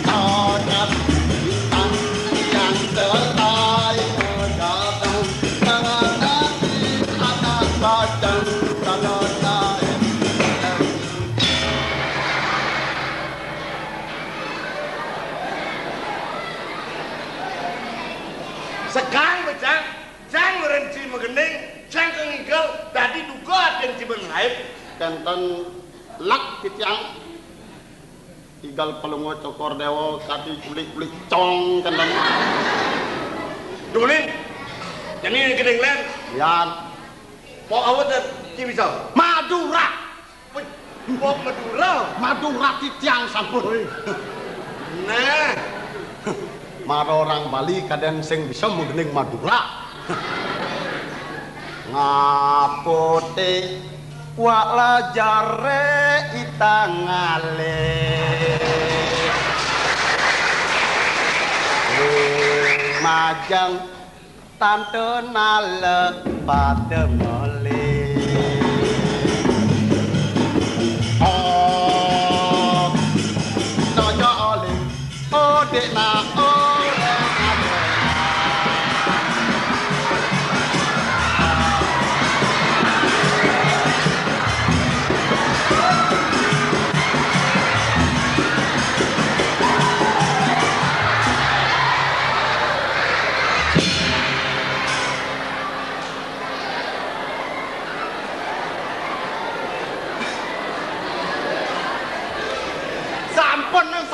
Ocat bintang yang selai mendatang mengenai anak badan kalau saya sekarang becang jang merenci mengening jang kengigel tadi duga dan ciben lain kanton lak titiang igal pelungo cokor dewo kati kulik-kulik cong kanton dulin jadi ini gedeng len yan po awet dan cimisau Madura po Madura Madura titiang sampun nah maro orang Bali kadang sing bisa mengening Madura ngapote wala jare itangale majang tante nale pademole oh nojo ole ode na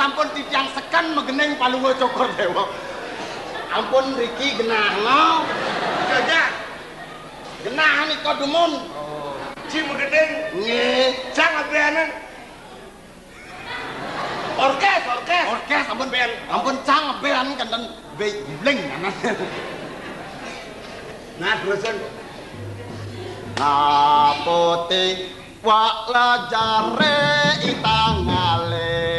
sampun titiang sekan megeneng palungo cokor dewa ampun Riki genah no jaja genah nih kodumun ci mengening nge jang abeanan orkes ampun bean ampun cang bean kanten be bling nah terusan apote wala jare itangale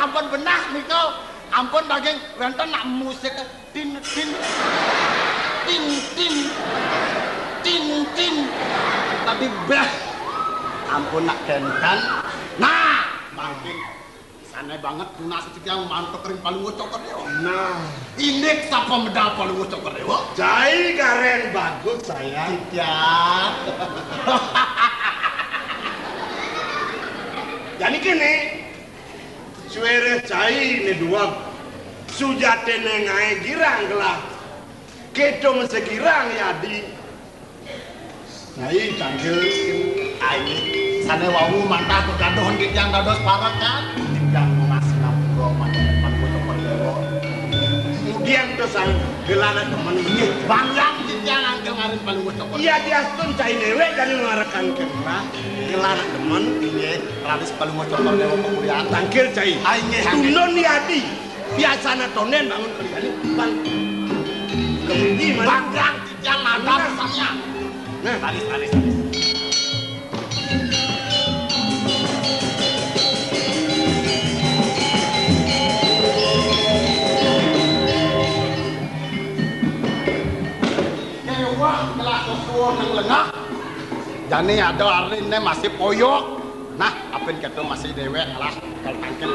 ampun benah niko ampun daging renten nak musik tin tin tin tin tin tin tapi bah ampun nak kentan nah makin sana banget tuna sedikit yang mantok kering palungo cokor dewa nah indek sapa medal palungo cokor dewa jai karen bagus sayang ya jadi kini suere cai ne dua sujate ne ngai girang gelah kedo segirang yadi ngai tanggil ai sane wau mantah kegadohan di yang dados parak kan tinggal mas ngapuro mantan bocor dewa kemudian terus sang gelana teman ini banyak yang angkel ngarin paling bocor iya dia tun cai dewe dan ngarakan kena gelana teman ini ralis paling bocor dewa kemudian tangkil cai tunon yadi biasana tonen bangun kali bang kemudian banyak yang ada pesannya nah ralis lengah jani ada arine masih poyok nah apin kedo masih dewek alah kal tangkel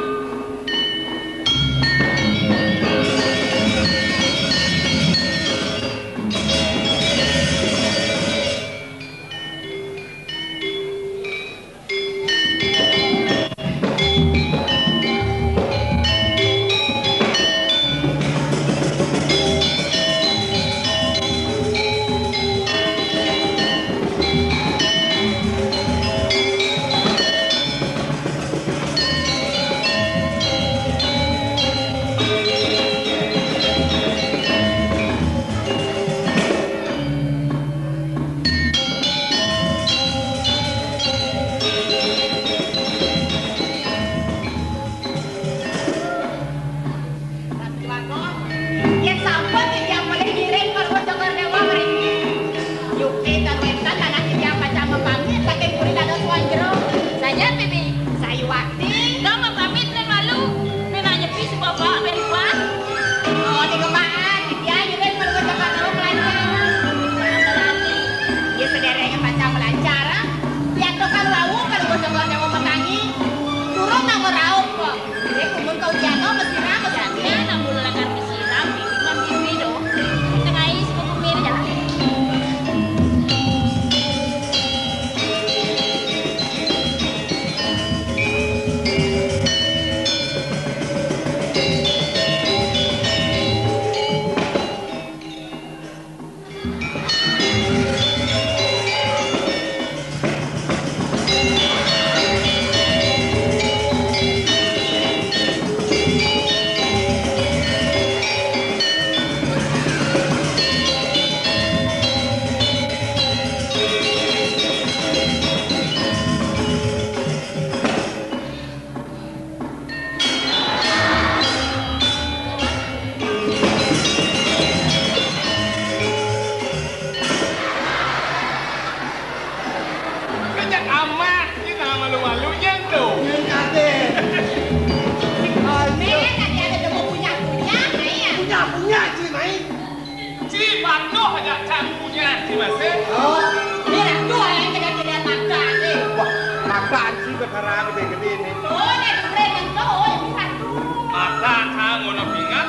ngaji Mas. Oh, Ini lah tua yang tidak makan nih. Wah, makan sih berharap gede-gede ini. Oh, ini keren yang tua yang satu. Mata kang ngono bingat.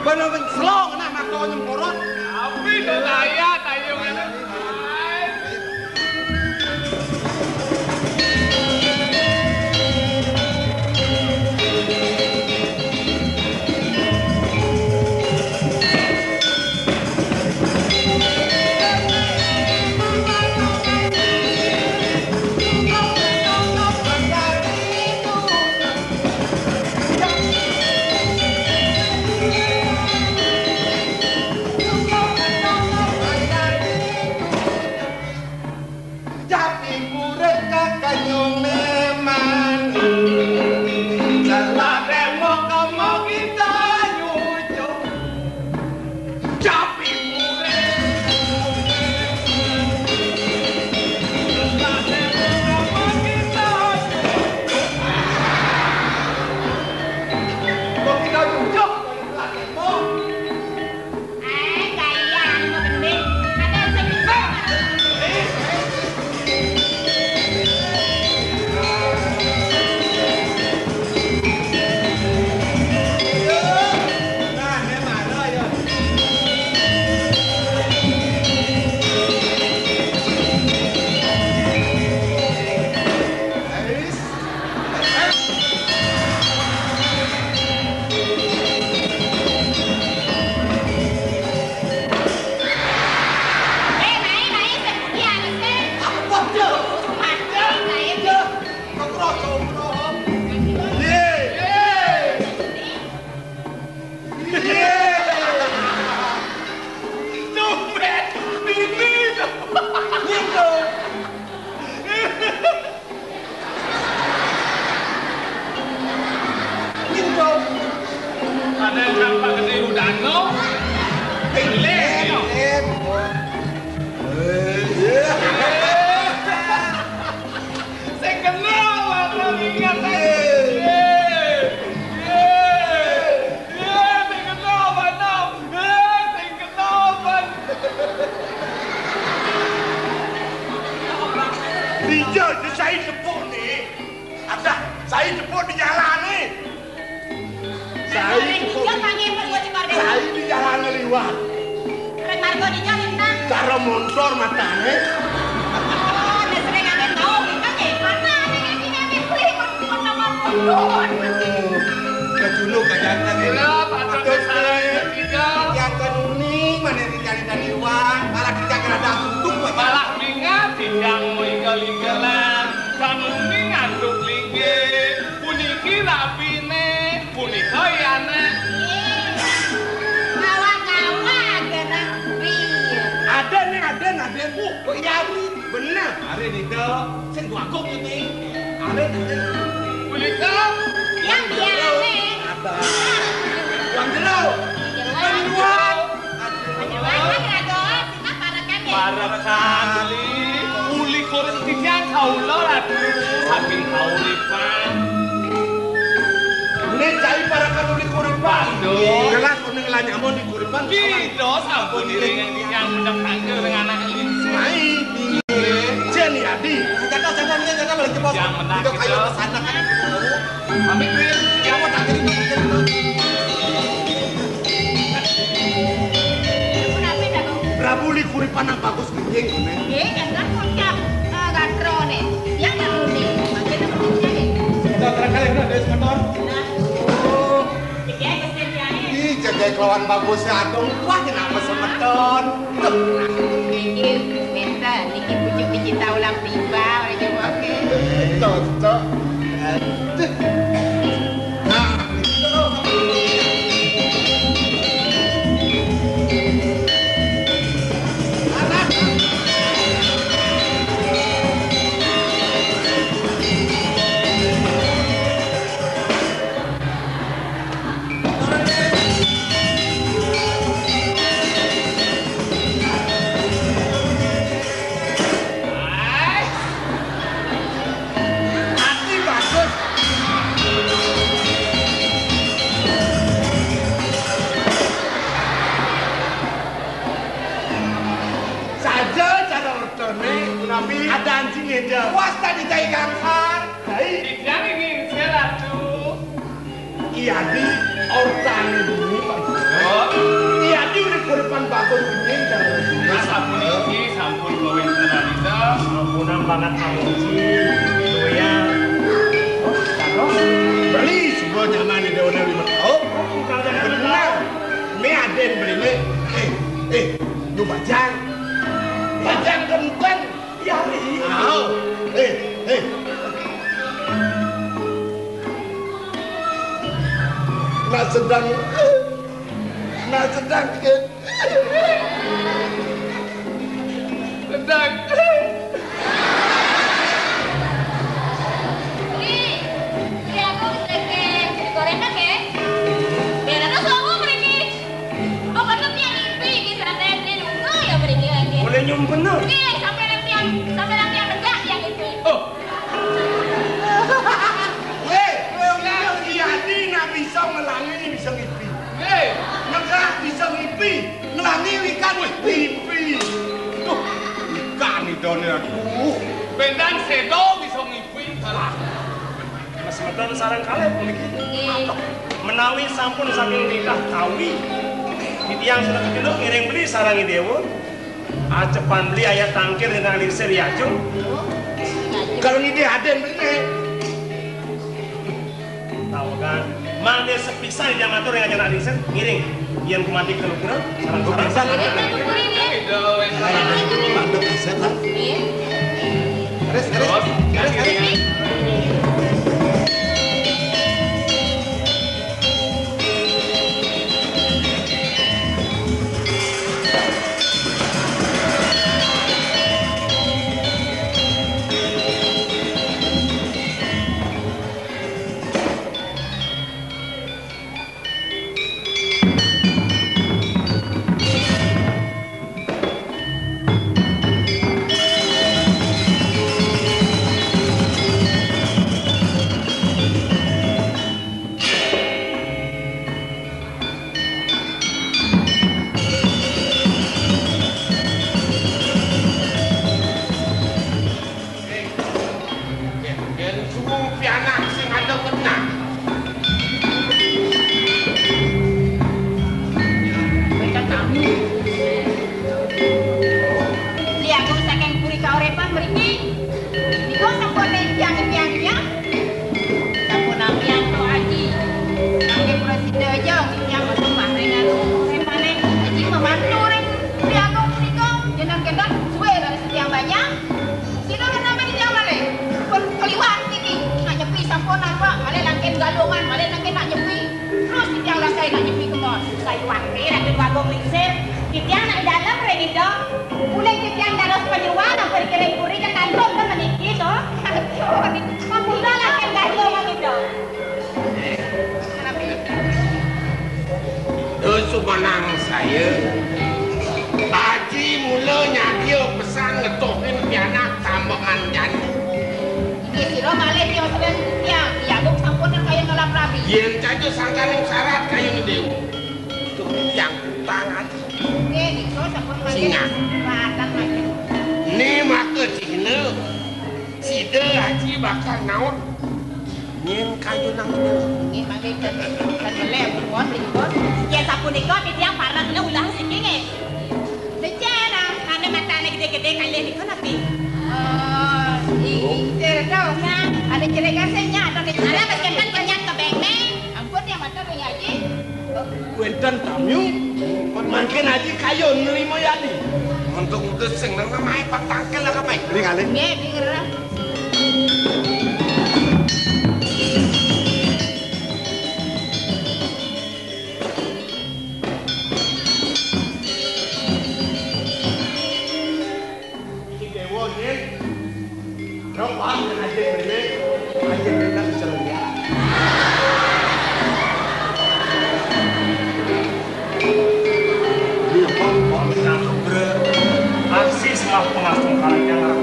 Bener selong nak makan nyemporot. Tapi do kaya tayo ngene. Ada campak gede udano. Pilih. Saya kenal apa ingat saya kenal Banam. Saya kenal Ban. Dia saya jemput nih. Ada saya jemput di jalan nih. Saya di jalan lewat. Margo di jalan nang. Cara motor matanya. Oh, dia sering ada tahu kita kayak mana nih ini beli kon. kejulu kajangan ini. Ya, patut saya tidak. Yang kenuni mana dicari-cari uang, malah dijaga ada untuk Malah mingat tidak mau inggal-inggalan. Kamu ini ngantuk lingge. Puniki rapine, punika yana. Ada kok iya bener. Are itu, sen gua kok ini. Are Punika Yang biasa. ada. Uang jelo. Bukan uang. para kali uli koren tiyang kaula saking kauripan. Ini cai para kanuli kuripan. Kelas kuning lanyamon di kuripan. Gitu sampun iring yang mendatangkan dengan anak linsi. Mai, Jenny Adi. Jaga balik ke pos. Yang menang Itu kayu gitu. kesana kan. Pamit Win. Yang mau tak terima. Prabu li kuripan yang bagus gini kuning. Kita terkali udah dari motor. Ih, jaga kelawan bagusnya adong. Wah, kenapa semeton? Cocok. Nah, hati bagus. puas tadi cai kangsar. Dai. Yang ingin serat tuh. Iya di orang ini Pak. Iya di udah ke depan bagus ini jangan. Sampun iki sampun gawe analisa. Ampunan banget Amoji. Doya. Beli semua nyaman di daun lima. Oh, benar. Me aden beli me. Nyu bajang. Bajang kentang. Iya nih. Oh, Nak sedang Boleh nyumpun no? Sampai nanti yang tegak yang itu. Iya di nak bisa ngelangi bisa ngipi. Negah bisa ngipi, ngelangi ikan ngipi. Tuh, ikan itu nih aduh. Bendang sedo bisa ngipi salah. Mas Medan sarang kalian menawi sampun saking nikah kawi. Titiang sudah kilo ngiring beli sarang dewo. Acepan beli ayat tangkir dengan lisir yajung. Kalau ini aden beli Tahu kan? Mang dia sepisah yang ngatur yang aja lisir ngiring. Yang kumati ke lukura sarang-sarang. Sumanang saya Haji mulanya dia pesan ngetokin pianak tambahan nyanyi Ini si Roma lihat dia maksudnya ya duk sampun kayak ngelap rapi. Yang cacu sangkan yang syarat kayu ngedew itu yang tangan Oke, itu sampun Singa. Ratan lagi. Ini maka cihne Sida haji bakal naon Nyen kayu nang Ini manggil kan melem bos bos. Ya sampun itu tiang parah kena ulang sikit. Secara ada matanya gede-gede kalian itu nanti. Tahu kan? Ada cerekasnya atau ada bagian banyak ke bengeng. Ampun yang mata punya aja. Wenten tamu makin haji kayu nerima ya di untuk sing nang mae patangkel lah kape beli kali Nggih, denger. Aksi setelah pengasung karakter.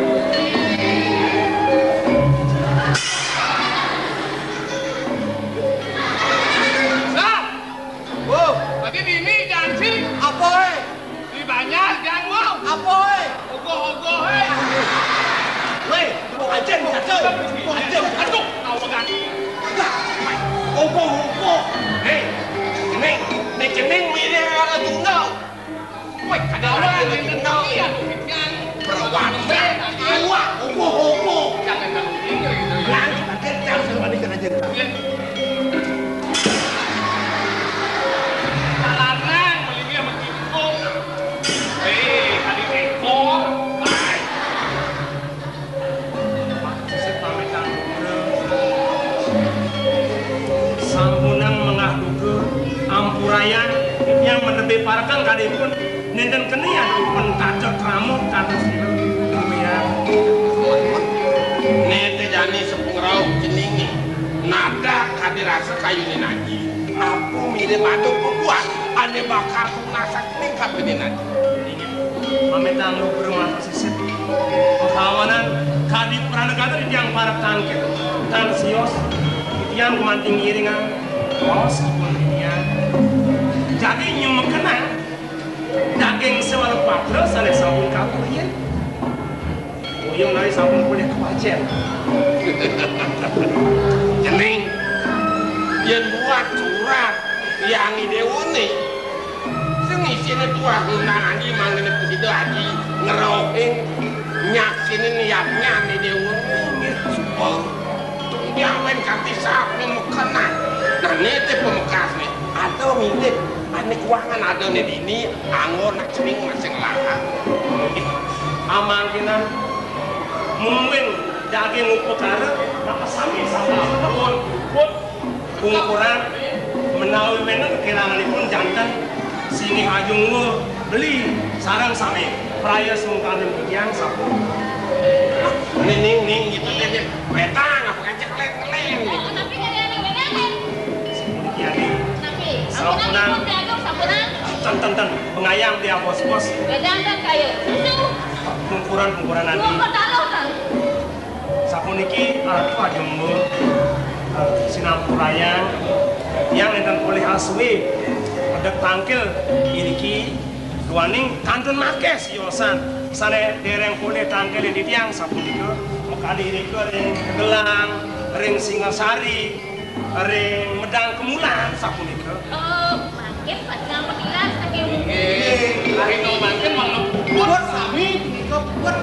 Sah. Oh, tadi di ini jangan sih. apa Di banyak jangan mau. apa Ogoh-ogoh. weh mau Aduh, kau pegang. Opo. Nek jeneng milih ala tunggal. Woi, ada orang yang kenal ya, kan? Perwanda. Opo. Jangan terlalu tinggi gitu ya. Langit akan jauh sebandingkan aja. Larang melini sama Kiko. Tadi ekor. Baik. Saya pamitan sampunang mengahduke ampurayan yang menebih parakan kadipun nenten kenian pun kacok ramut kata ya. Nete jani sepungrau jeningi. Nada kadirasa kayu ni naji. Aku milih madu pembuat. Ane bakal kunasak tingkap ini naji. Pamitan lu berumah sisit pengkawanan kadip pranegara yang para tangkit dan sios yang kumanting iringan bos pun dia jadi nyum kena daging sewal patro sale sabun kapur ya uyung dari sabun kulit kewajar Jening. Yang buat surat yang ide unik. Sing isine tuah undangan di mangene pusido aji ngerohing nyaksine niatnya ide unik supaya dia main kanti sapi mukena. Nah nete pemekas nih. Ada milik ane keuangan ada nih ini angor nak cening masing lahan. amankinan mungkin daging upekara maka sami pun ukuran menawi menang kehilanganipun jantan sini hajung beli sarang sami peraya sungkan yang sapu Ning gitu deh petang apa kacek leng Tapi nggak ada yang menangin. jadi Tapi, Sampunan. aku nanti sampunan. ten pengayang dia bos-bos Bedandan kayak susu. kumpuran nanti Dua kota kan. sapuniki artu ajembo sinampurayang yang enten boleh aswi ada tangkil iriki duaning kantun makes yosan sane dereng boleh tangkil di tiang sapunika mekali iriku ring kegelang ring singasari ring medang kemulan sapunika Makin pasang petilas saking. Hari no makan malam buat sami buat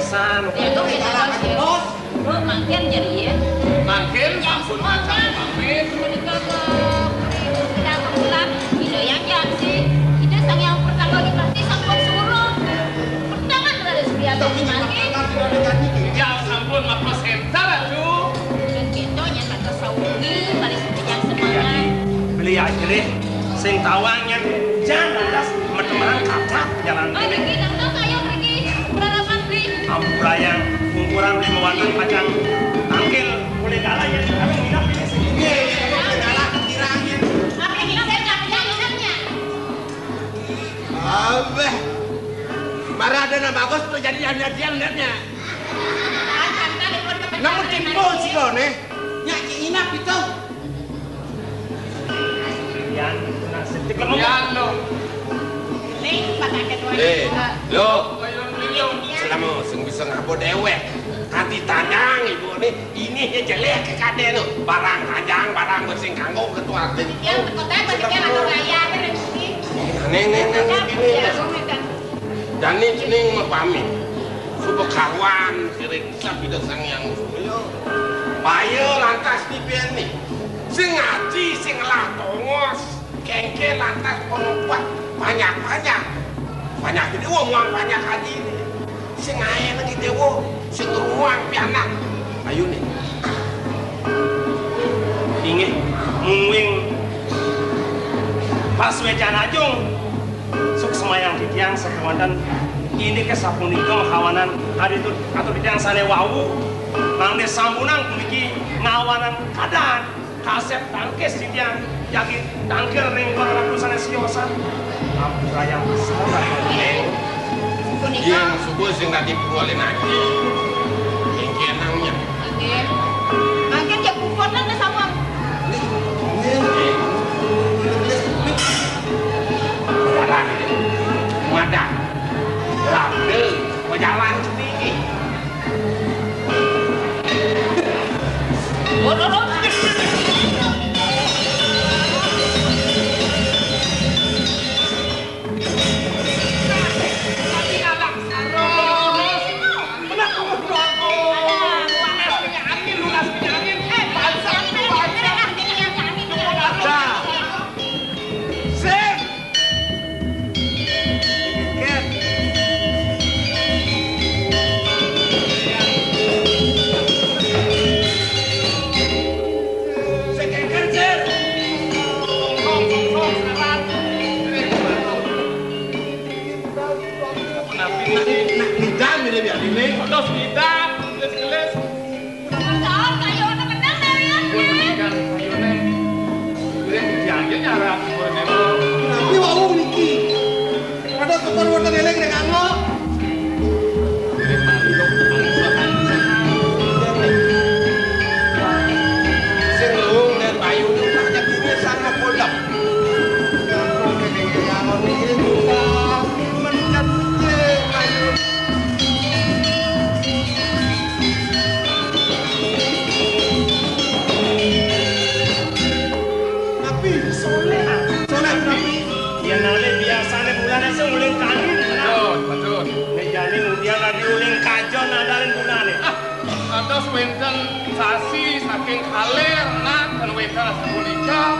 san Ya tuh kita harus bos. Makin jadi ya. makan Yang sampun semua macam kan. pamit. Menikah ke sedang kemulan. Ide yang janji. Ide sang yang pertama di pasti sampun suruh. Pertama dari sedia bagi makin. Ya sampun makros entar atu. Dan gitu yang kata saungi pada yang semangat. beli akhirnya sing tawangnya jangan das meteman kacat jalan Oh, pergi dong ayo pergi. Berhadapan beli. ampurayang kumpulan 5 watan pacang tangkil boleh kalah ya tapi tidak pilih sendiri Apa yang kita saya minatnya? Abeh. Marah ada nama bagus tuh jadi lihat-lihatnya. Namun timbul sih lo nih. Nyak inap itu. yang nah setik lemah Ya lo. Nih, pakai Lo. Selama sing bisa ngabo dewek. Kanti tanyang ibu nih, ini jelek ke kade lo. Barang tajang, barang bersing kanggo ketua. Yang kota bagian atau raya kan sih. Neng ini. Dan ini cening mapami. Subuh kawan kering sapi dasang yang Bayo lantas di nih. Sing ngaji sing lah tongos. Kengke lantas penguat banyak. Banyak jadi uang banyak haji ini. Sing ae nang dewo, sing ruang pianak. Ayo nih. ingin mungwing pas wejan ajung suk semayang di tiang sekemandan ini ke sapunika kawanan hari itu atau di tiang sane wawu mangde sampunang puniki ngawanan kadan kasep tangkes di tiang yakin tangkil ring kono sane siosan ampurayang sabar Yang subuh sing tadi perwalin lagi. Kengke nangnya. Makin dia kupon lah sama. Jalan Madak Lapde Jalan sendiri kan ayune. Kuwi dijanji nyara umurne. Nabi wau niki. Ada tukar wonten eleng nek anggo. Sing lung dan bayu tak jadi sana polap. Aku kene ngalon iki buka mencat bayu. Nabi soleh. Soleh Nabi. Yang nale biasanya bulannya seuling kanin. Betul. Nek jane undian lagi uling kajon nadarin bulane. Atas wenten sasi saking kaler nak dan wenten saking nikah.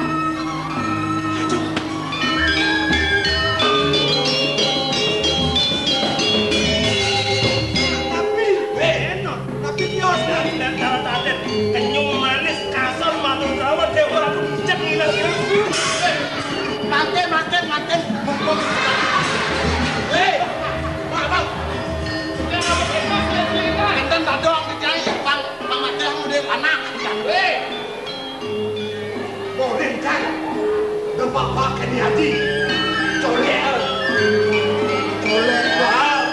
Tapi benar. Tapi kios Dan cara taden kenyum manis kasar matur rawat dewa ora cek ngilang. Makan. Mumpung. Hei, mak. Enten tadok dijai pang pamadang udah anak kan. Hei, boleh kan? Tempat Pak Keni Hadi. Colek. Wow.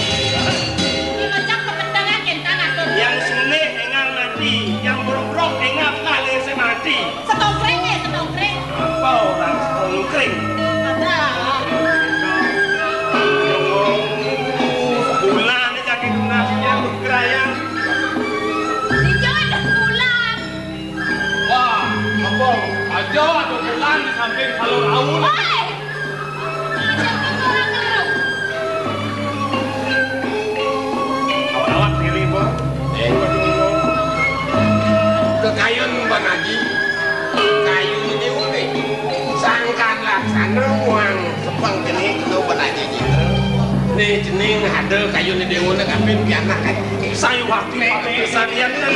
iki apa? Ngecak kepentangan kentang atur. Yang sune engang mati, yang buruk-buruk engang kali semati. Setongkreng. Apa orang songkring? Ada. Bulan jadi donasinya bergerayang. Dijual dan bulan. Wah, apa? Aja ada bulan di samping kalau raul. Oi. Siapa orang ngelau? Awak pilih bo. Kekayun Bang Haji. Kayu ini unik. Sangkan laksana uang sepang jenis itu Bang Haji gitu. Nih jenis ada kayu ini dewa nak kapin pianak kan. Saya waktu kesadian dan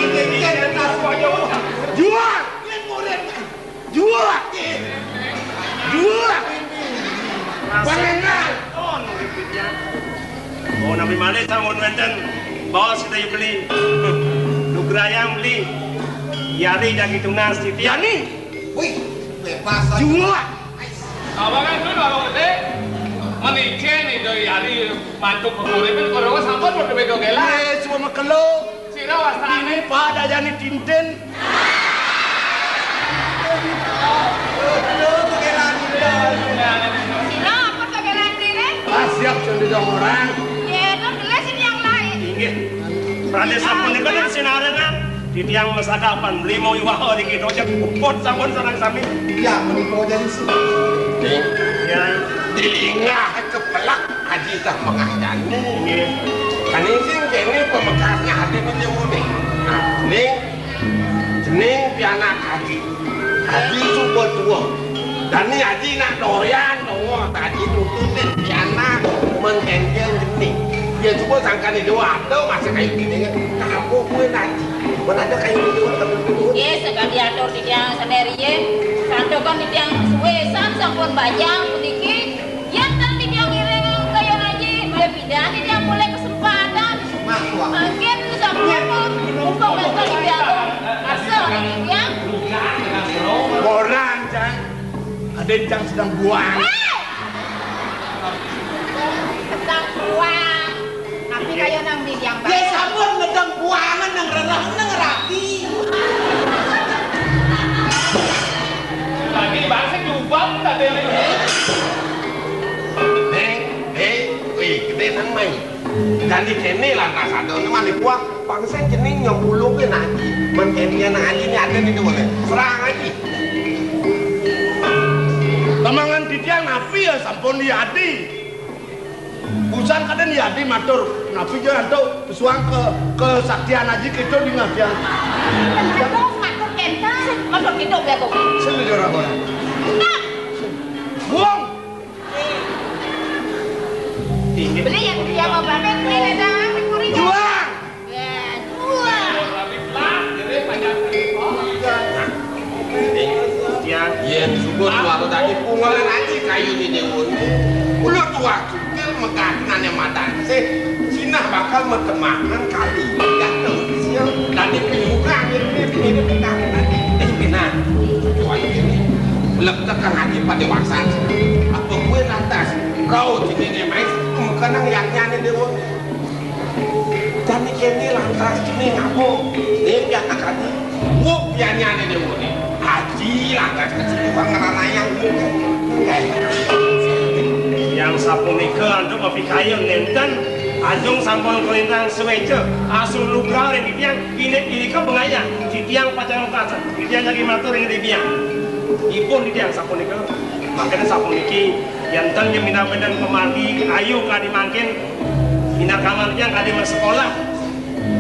Jual. Jual. Panengan. Oh, Nabi Malik sama Wenten. Bawa kita beli. Nugrayang beli. Yari jadi tunas di Tiani. Wih, bebas. Jual. Abangan dulu abang gede. Menikah nih dari hari mantuk kekurin kan kalau sampun mau berbeda gela. Eh, cuma makelo. Sira wasane Ini pada jadi tinten. Sila apa kegeran diri? Siap jadi orang. Ya, lo gelas ini yang lain. Inggih. Prades sampun niku nek sinarena di tiang masakapan beli mau iwah di kita aja kupot sampun sareng sami. Ya, menipu jadi sih. Ya, Dilingah kepelak haji tak mengahdani. inggih. Kan ini kene pemekasnya haji ini unik. Nah, jening pianak haji. Haji coba tua. Dan ini haji nak doyan doa tadi nututin pianak mengkenjel jening. Dia coba sangka nih doa atau masih kayu gini kan. Kamu gue haji. Mana ada kayu gini tapi dulu. Ya, sekali atur di tiang sendiri ya. Sandokan di tiang suwesan sampun bajang puniki. Yang tadi tiang ireng kaya aja. Boleh pindah di tiang boleh kesempatan. Mungkin sampun pun umpang mereka di dalam. Asal ini tiang. Orang jang. Ada yang sedang buang. Tentang buang. Tapi kaya nang di tiang Ya sampun ngedang buangan nang renah nang rapi. lagi bangsa jubang tadi lagi. Wih, gede nang mai. Dan di kene lah kasado ni mani puak. Bangsa jening yang bulung ke nanti. Man kene nanti ni ada ni boleh. Serang lagi. Temangan di tiang nafi ya sampun di adi. Busan kadang ya di matur. Nabi jo antuk pesuang ke Saktian Haji Kidul di ngadian. Aduh, matur kenten. Matur kidul ya kok. Sing ora ora. Nah, Buang. beli yang dia mau pamit beli dah, kuring. Juang. Ya, juang. Tiang. Iya, syukur suara tadi pungalan aja kayu di dewa ini. Udah tua cukil mekanan yang mata sih. Sinah bakal metemakan kali. Gatel siang. Tadi penyuka ini pindah tadi. Pindah. Tua ini. Belum tekan hati pada waksan. Apa gue lantas? Kau sini mais. Mekanan yang nyanyi dewa. Tadi kini lantas ini ngapo. Dia yang akan wuk yang nyanyi dewa ini. Haji lantas kecil uang ngeranayang Yang sapunika antuk mapikayon nenten ajung sampun kelintang seweje asul lugal yang ditiang ini ke bengaya ditiang pacang kaca ditiang lagi matur yang ditiang ipun ditiang sapunika makanya sapuniki yang ten yang minta badan pemargi ayo kadi mangkin minta kamarnya kadi sekolah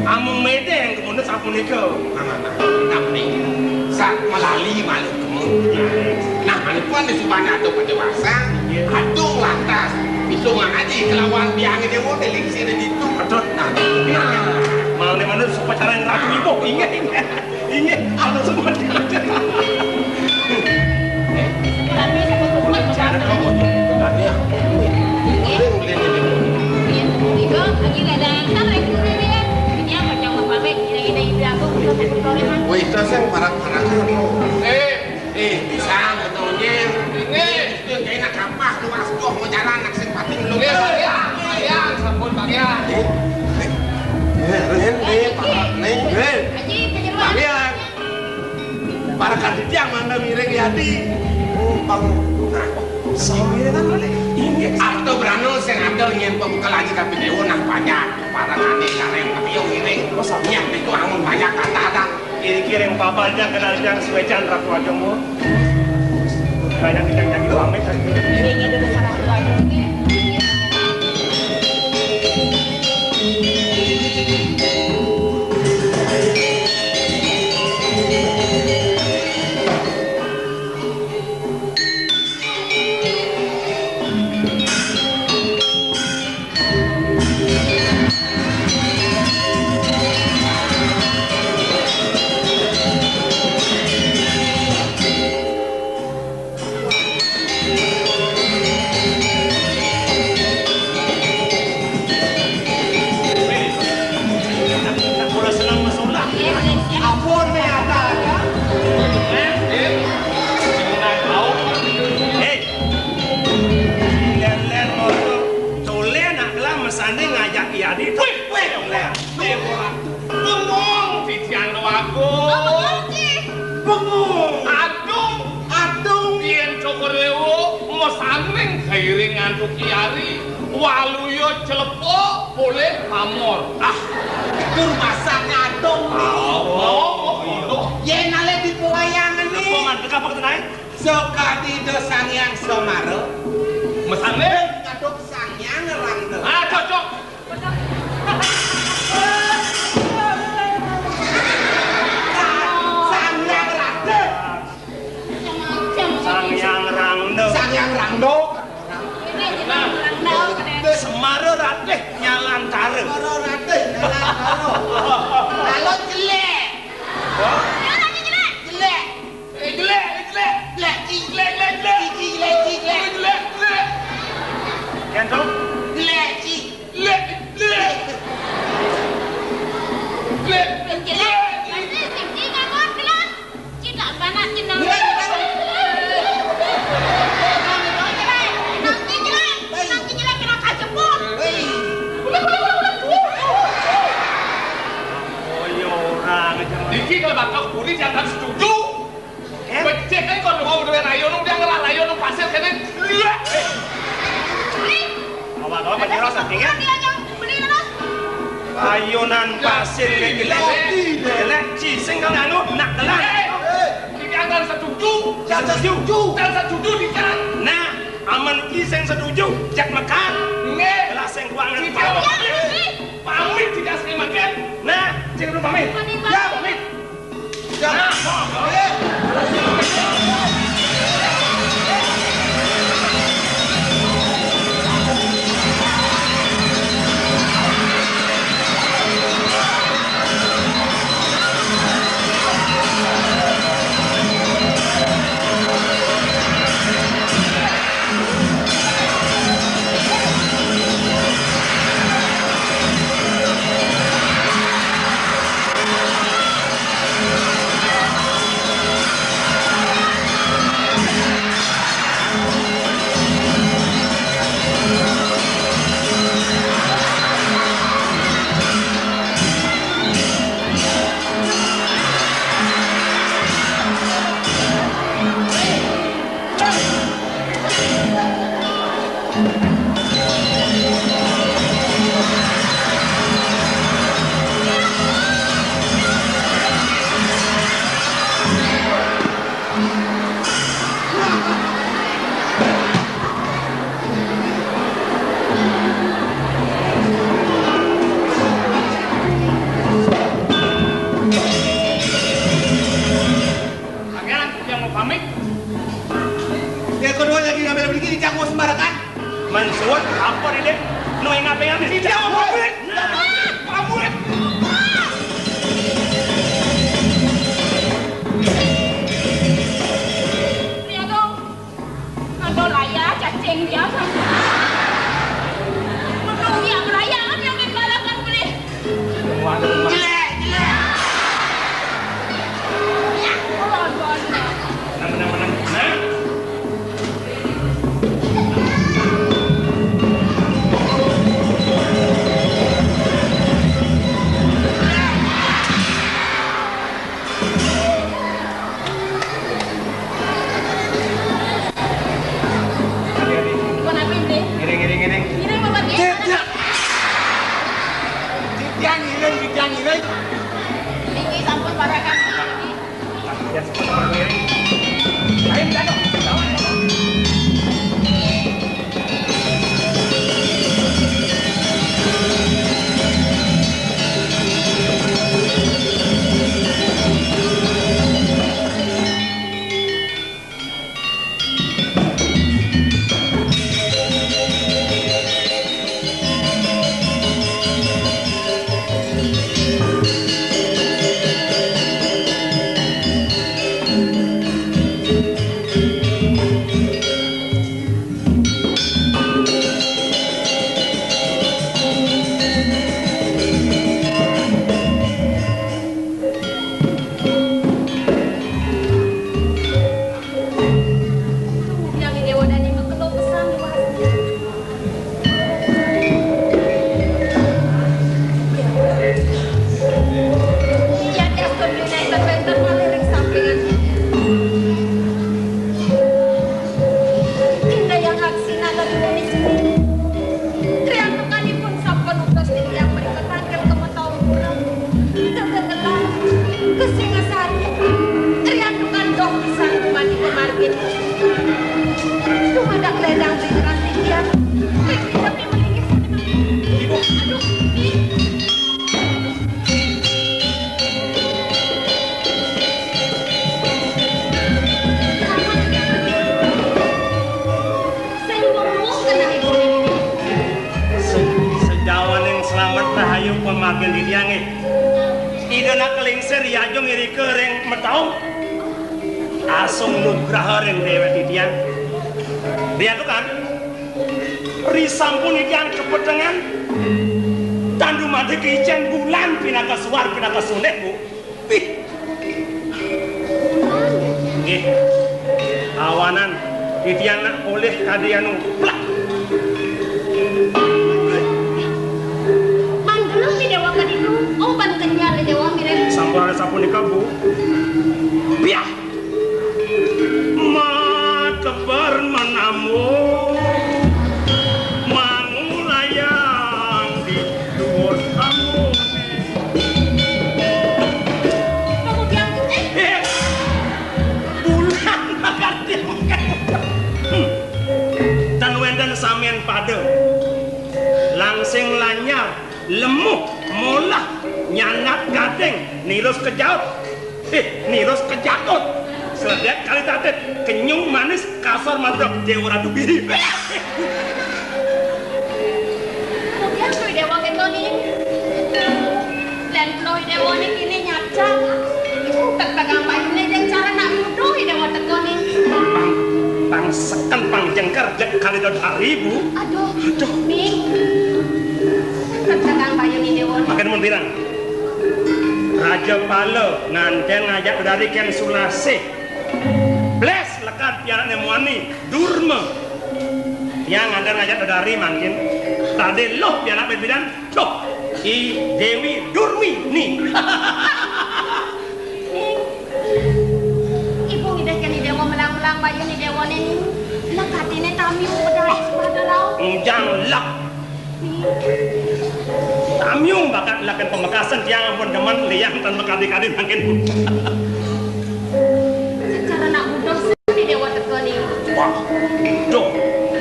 amung mede yang kemudian sapunika Tapi saat melalui malu kemun. Nah, manipuan di subana atau pada wasa, adung lantas, bisungan aja kelawan biang dia mau teliksi di situ. Betul. Nah, mau mana pacaran ratu ibu ingat ada semua Tapi sebetulnya ada kamu tadi ya. Lihat ini. Iya, tiga lagi ada yang tarik kuring ya. Ini apa jangan pamit ini ibu aku udah sekutore mah. Woi, itu yang parah-parah. Bisa betulnya. Itu kayak nak kapah tuh asdoh mau jalan nak sempati belum. Ya, sampun Bang ya. Haji kejeruan. Para kandidat mana miring yadi. Bang. Atau beranu sing adol nyen pembuka lagi tapi dewa nak banyak para kandidat karena yang ketiung miring. Niat itu angun banyak kata ada. kirim papanya kenal yang suwecan ratu ajomu banyak yang pamit Ini dulu sarang tua ini. Waluyo celepo boleh pamor. Tur masaknya adong. Yen ale di pewayangan nih. Paman dekap kenai? Sokati dosang yang somaro. Mesane Ngaduk sangyang ngerang tuh. cocok. Sangyang rade. Sangyang rangdo. Sangyang rangdo. Semaro rateh nyalan tare. Semaro rade nyalan tare. Lalu jelek. Jelek. Kan tu? Diki kalau bakal kulit jangan setuju. Becek kan kalau mau dengan ayo nung dia ngelah ayo nung pasir kene. Awak macam rasa tinggal. Ayunan pasir gelek cising kau anu nak telan. Diki jangan setuju. Jangan setuju. Jangan setuju dikira. Nah, aman iki sing setuju jak makan. Nggih. Lah sing ruangan Cik pamit tidak sing makan. Nah, cik lu pamit. Ya, pamit. Ya. Mansuat apa nih dek? No yang ngapain nih? Tidak pamit. Pamit. Lihat dong, ada layak cacing biasa. Menung yang layangan yang dikalahkan beli. Waduh. Jelek. Ya, Menang. Nah. Giring bapak dia. Dijang iring. Ini sampun parakan. Ya, ayo jatuh. Pemakin di tiangnya ide nak kelingser ya jong iri kering metau asung nugraha ring dewet di tiang dia tuh kan risampun di tiang kepetengan tandu mati kicen bulan pinaka suar pinaka sunek bu nih awanan di tiang nak oleh kadianu plak oh ban kenyal dewa mirip sampun ada sampun di kabu biar ma kebar menamu mangulayang di luar kamu kamu biang bulan makan dia makan sing lanyar, lemuk, molah, nyanat gading, nirus kejaut. Nirus kejatut. Sedek kali tatet, kenyung manis, kasar mantap, dewa dubi. Kemudian kui dewa gitu nih. Dan kui dewa nih kini nyacak. Tegang ini yang cara nak muduh dewa teko nih. Pang seken pang jengker dek kali dot haribu. Aduh, nih. Tegang bayu nih dewa nih. Makan mun pirang. Raja Palo nganten ngajak dari Ken Sulase. Bles lekat piaran nemuani Durma. Yang nganten ngajak dari mangkin. Tade loh piaran bebidan. Loh, I Dewi Durmi nih. Ibu ngidek ni dewa melang-melang bayu ni dewa nih. Lekat ini tamiu pedai sepada lau. Jangan lak. Tamyung bakat lakukan pemekasan yang ampun demen liang dan mekadi-kadi makin pun. Secara nak mudah sih dewa teko nih. Wah, do.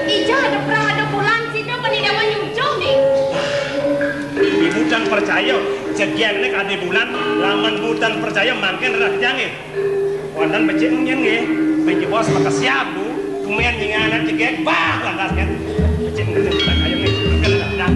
Ija ada perang ada bulan sih dah pani dewa nyucung nih. Ibu dan percaya segian nek ada bulan laman budan percaya makin rakyangin. Wandan becik nyen nggih, becik bos maka siabu, kemudian jinganan cegek bah lantas kan. Becik ngen tak kayu nih, kalau dah.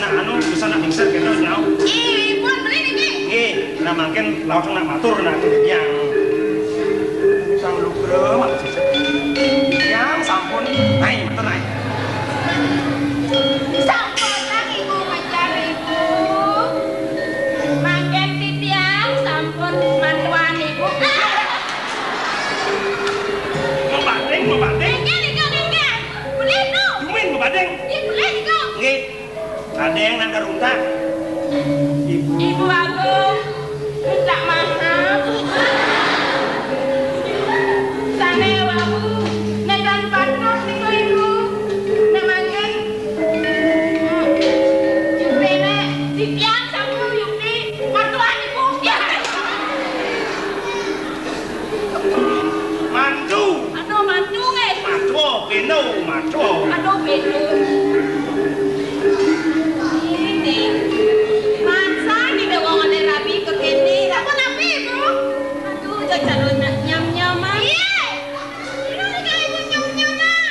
Anu bisa nak mixer kita nyau. Pun beli nih. Nah makin langsung nak matur nak yang sang lugre mak yang sampun naik matur naik. Sampun lagi ibu ngajar ibu. Makin titiang sampun mantuan ibu. Mau banding. Ini. Boleh tu. Cumin mau banding. Boleh tu. Nggih. Ada yang nak garunta. Ibu aku minta maaf. Sana aku negan patok niku ibu. Namanya Yupi nek dipian sama Yupi mantuan ibu. Mantu. Aduh mantu guys. Mantu. Aduh benu. Calon nyam-nyam ah. Iya. Ini kan ibu nyam-nyam ah.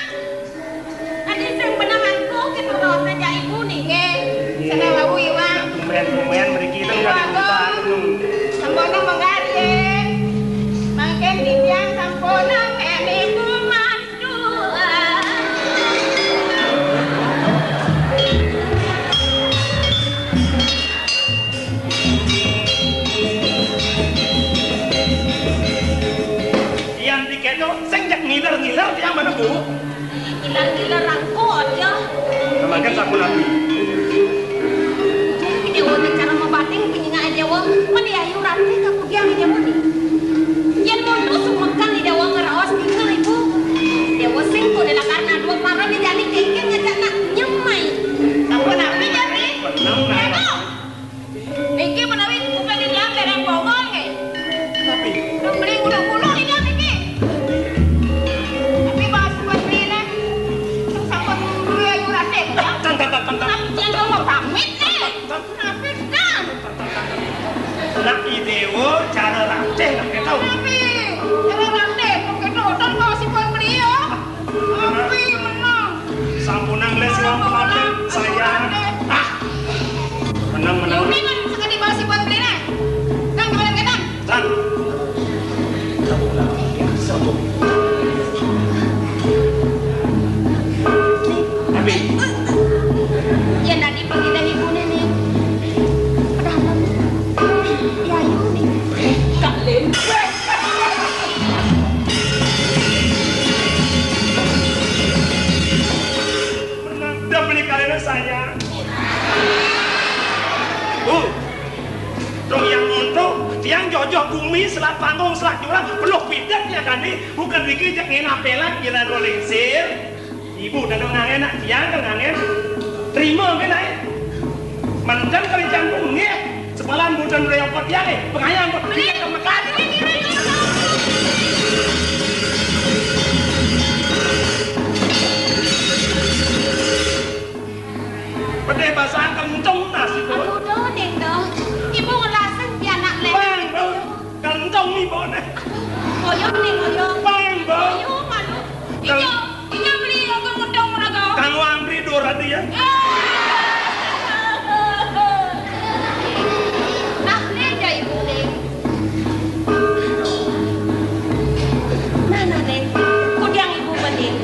Ada yang pernah mantu kita bawa saja ibu nih. Sana bawa iwan. Lumayan mereka itu nggak diminta. Sampona menggari. Makin dipiang sampona kayak ibu mantu. Ngiler yang mana bu? Ngiler rangkot ya. Makan sapu nabi. Dewa cara membating penyinga dewa. Mana ayu rantai kapugiang dewa ni. Yang mundur sumekan di dewa ngerawas tinggal ibu. Dewa singko adalah karena dua para di jani kengkeng ngajak nak nyemai. Sapu nabi jadi. Benang nak. Niki menawi bukan di dalam berang bawang ke. Tapi. Dong beli udah di dalam niki. Nak idewo cara raceh nak kita tahu. Tapi cara raceh kok kita hotel kau si pun beli ya. Tapi menang. Sampunan les yang paling saya. Menang. Ini kan sekali bawa si pun beli nih. Kang kembali ke dan. Dan. Tapi ya sayang. Dong yang untuk tiang jojoh bumi selat panggung selat jurang peluk pidatnya kan nih bukan dikit ngenapelan kira rolengsir. Ibu dan ngangen nak tiang kan ngangen terima menai. Mantan kali jantung nih sepalan bukan reopot tiang pengayang buat tiang kemekan. Pedih basah kenceng nasi bu. Aduh dong, dong. Ibu ngelasan di anak lek. Bang bu, kenceng nih bu nih. Koyong nih koyong. Bang bu. Koyong malu. Inya beli aku ngundang mereka. Kang Wangri dua dia. Nah, nih ibu nih. Nah, nih. Kudiang ibu bening.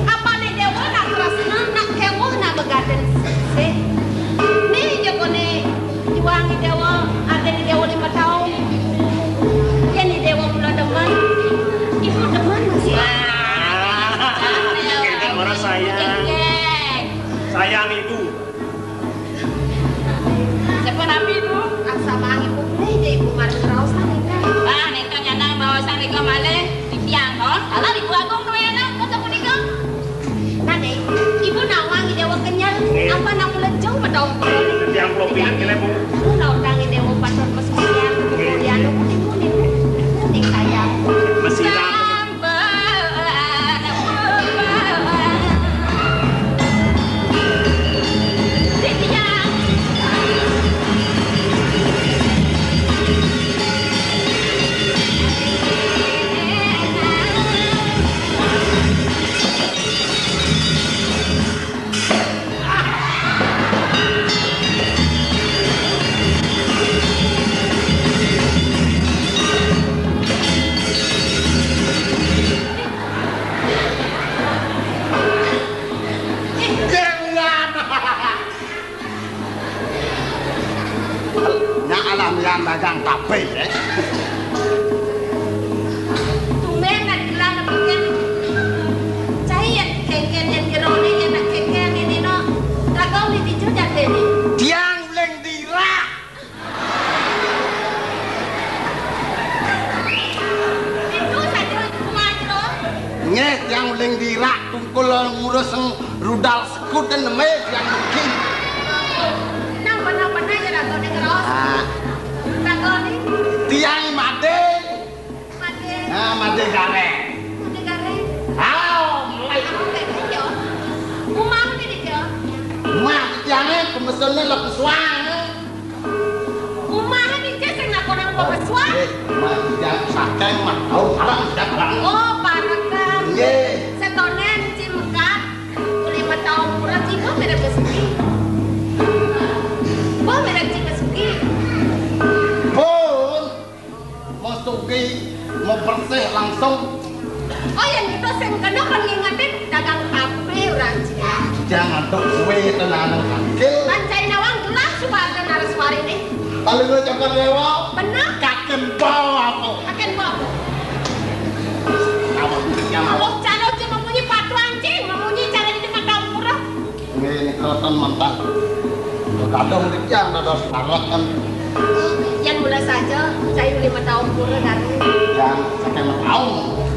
Apa nih dewa nak terasa nak kewoh nak begaden. Nih jago nih juangi dewa ada di dewa 5 tahun ya nih dewa mula deman ibu deman masih Kan orang sayang ibu siapa nabi ibu sama ibu nih ibu malu terus ah nengkang nyanang bawa sang nika maleh di tiang kon salah ibu agung tuh enak kata punika nah nih ibu nawang dewa kenyal apa nak mulai jauh medau yang pelopingan kira bu. Nah, orang ini mau pacar pesemian, kemudian kuning sayang. Masih yang dagang tape ya. Tumben nak bilang nak bikin cahaya kengken yang gerone yang nak kengken ini no. Takau ni dicu jatuh ni. Tiang leng dirak. Itu saja cuma itu. Nge tiang leng dirak tungkul ngurus rudal sekut dan neme yang bikin. Nang benar-benar je nak kau dengar. Takau ni. Tiang made. Made. Ah made gareng. Made gareng. Halo, mulai. Rumah ni dia. Mak tiangnya pemesannya lah pesuang. Rumah ni dia saya nak kau nak bawa suam. Mak tiang sakeng mak tahu parang sudah parang. Oh parakan. Ye. Setonen cimekat. 5 tahun kurang cipa mereka besuki. Wah mereka cipa besuki. Pun masuki mau bersih langsung. Oh yang itu saya kena kan ngingetin dagang kafe orang Cina. Jangan tuh kue tenanan kangkil. Pancai nawang gelas suara naraswari ini. Paling lu cakap lewa. Benar? Kaken bawa apa? Akan bawa. Awak yang Allah calo cuma punya patu anjing, memunyi cara di depan tahun murah. ini kelihatan mantap. Kadang dia ada separat kan. Yang mulai saja saya 5 tahun murah dari. Yang saya tahu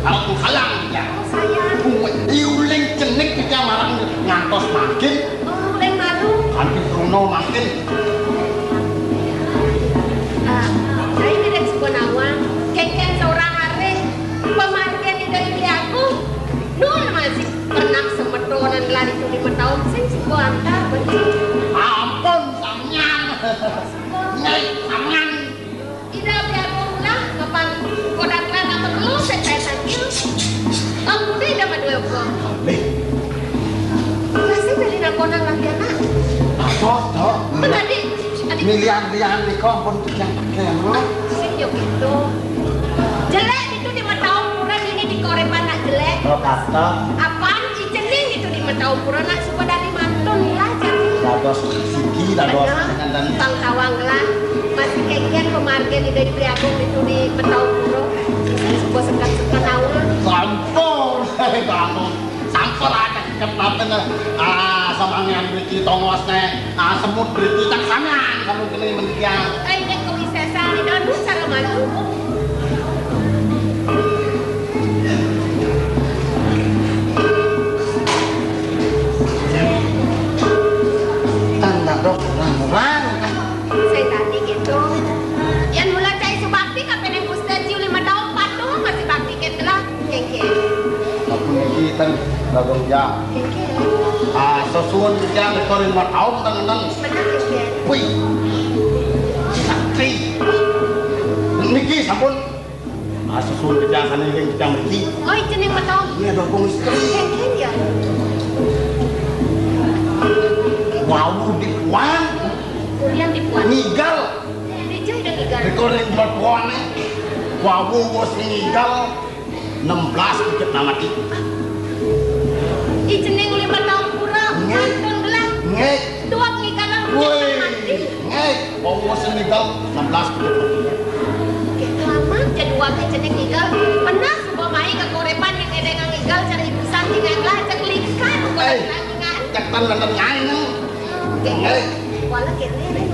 kalau tu halang dia. Oh sayang. Iuling cenik dia marang ngantos makin. Oh mulai malu. Kanti Bruno makin. Saya tidak sebuah nawang. Kengken seorang hari pemarken di dari aku. Dulu masih pernah semetonan lari itu 5 tahun. Saya sebuah antar benci. Ampun sampean. Nyai sampean. Tidak biarpun lah kapan kodak lana perlu saya sakit. Kamu deh dapat 2 ekor. Leh, Masih beli nak kodak lagi anak. apa toh? Tadi Miliar-miliar di kompon tu yang pakai no. sejauh itu. Jelek itu 5 tahun murah ini di korepan nak jelek. Kalau kata Apaan cicening itu 5 tahun murah nak supaya dari mantun lah jadi. dados siki dados dengan dan Bang Tawang lah. Masih kengken pemargen di dari Priagung itu di Petau Puro. Sebuah sekat-sekat awal. sampul, kamu sampul ada kepaten sama yang beriti tongos semut beriti tak sampean kamu kene mendiang. Ini kuwi sesa di dalam cara malu. Tanda dok orang-orang. Saya tadi gitu. Yang mulai cai subakti kapan yang Ustaz Jiu 5 tahun patuh masih bakti ketelah kengke. Aku niki tan bagong ya. Kengke. Sesuun yang korin 5 tahun tangan. Benar kengke. Wih. Sakti. Niki sampun. Sesuun kejang sana yang kejang berarti. Oh, jeneng 5 tahun. Iya bagong istri. Kengke ya. Wow, dipuan. Yang dibuat. Nigal. Dia udah gigal. Rekoring buat puannya. Wow, bos nigal. 16 dikit nama ti. Jeneng 5 tahun kurang. Kantun gelang. Ngek. Dua gigal lah. Woi. Ngek. Wow, bos nigal 16 dikit mati. Lama jadi wakil jeneng gigal. Pernah sebuah mai ke korepan yang edengang gigal cari ibu santi nganglah cek likan. Cek tan lenten ngai nang. Ngek. Wala kene.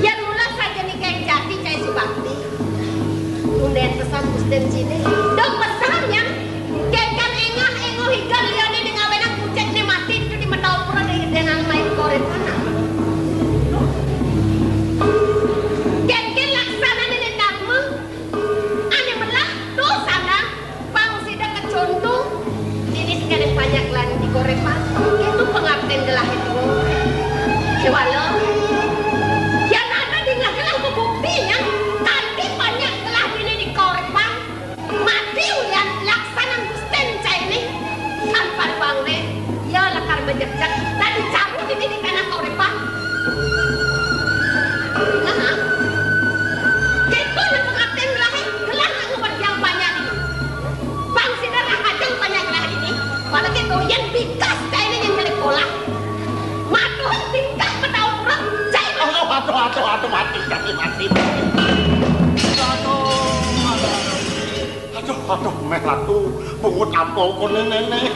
Yang mula saja nih kayak jati cai subakti. Unden pesan Gusten sini. Dong pesannya kekan engah higal liane dengan wenang pucet nih mati itu di medal pura dengan main koret mana. Kekan laksana nih dagmu. Ane melah tuh sana bang sida kecontung. Ini sekarang banyak lagi di korepan. Itu pengabden gelah itu. Kewalo. Yang ada di gelang buktinya tadi banyak gelah ini di korepan. Mati ulian laksanaan Gusten cai ini. Tanpa bang ne. Ya lakar menjejak. Tadi cabut ini di kanan korepan. Nah. Itu yang pengabden gelah ini. Gelah ngubat yang banyak ini. Bang sidara kacang banyak gelah ini. Walau gitu yang bikas cai ini yang jadi pola. Matuh tingkah petau kurang cai. Aduh, mati. Aduh, meh latu, pungut apel ko nenek.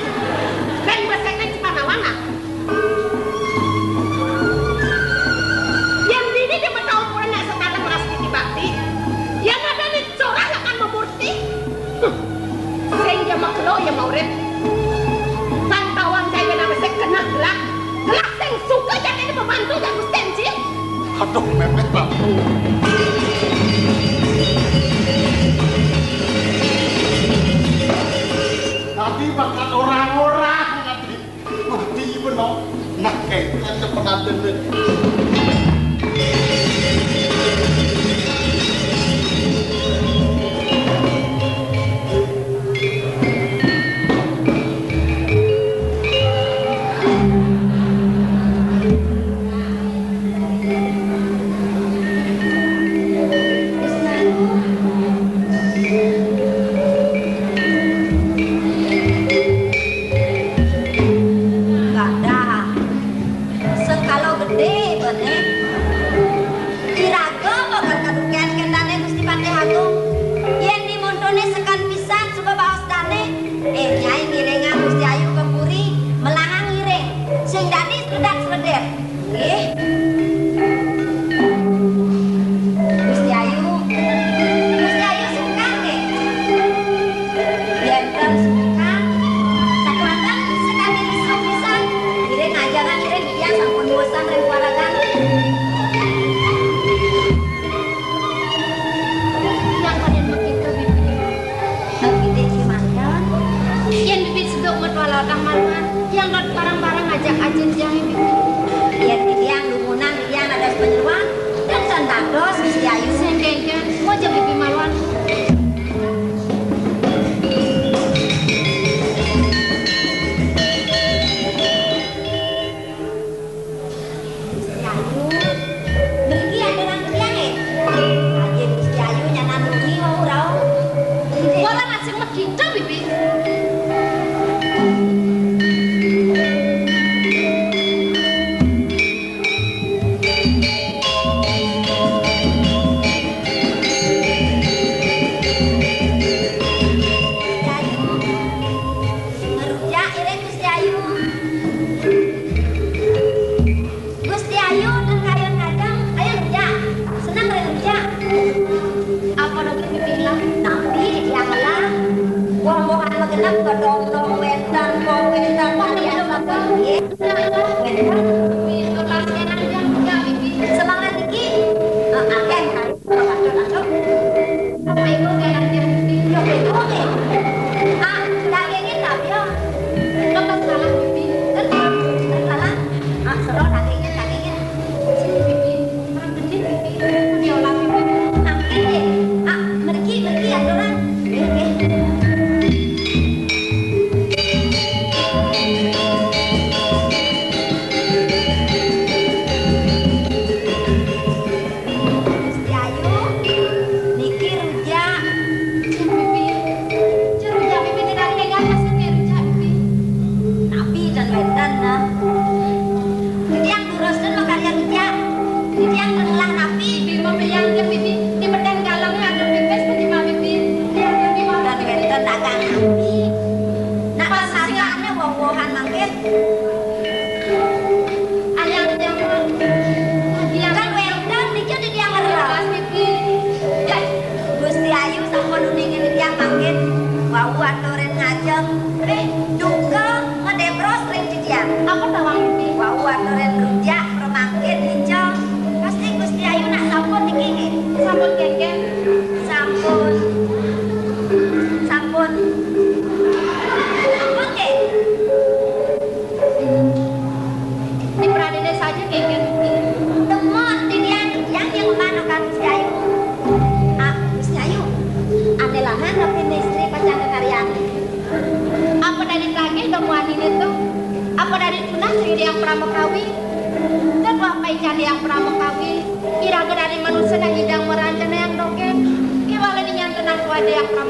Dan bahasanya di mana? Yang ini dia petau kurang nak sekadar beras di bakti. Yang ada nih corah akan memurti. Sehingga maklo yang mau rep. Pantauan cai benang besek kena gelak. Gelak sing suka jadi ini pembantu yang Gusten sih. Aduh, meh latu. Tadi makan orang-orang nanti mati benar. Nah, kayaknya pernah dengar. Semangat iki akeh kan padha-padha. Minggu kayak bibi yo bedo ke. Dagingnya tak yo. Kamu salah bibi. Salah. Salah dagingnya. Sini bibi. Orang gede bibi. Diolah bibi. Angkat deh. Mergi ya orang. Yang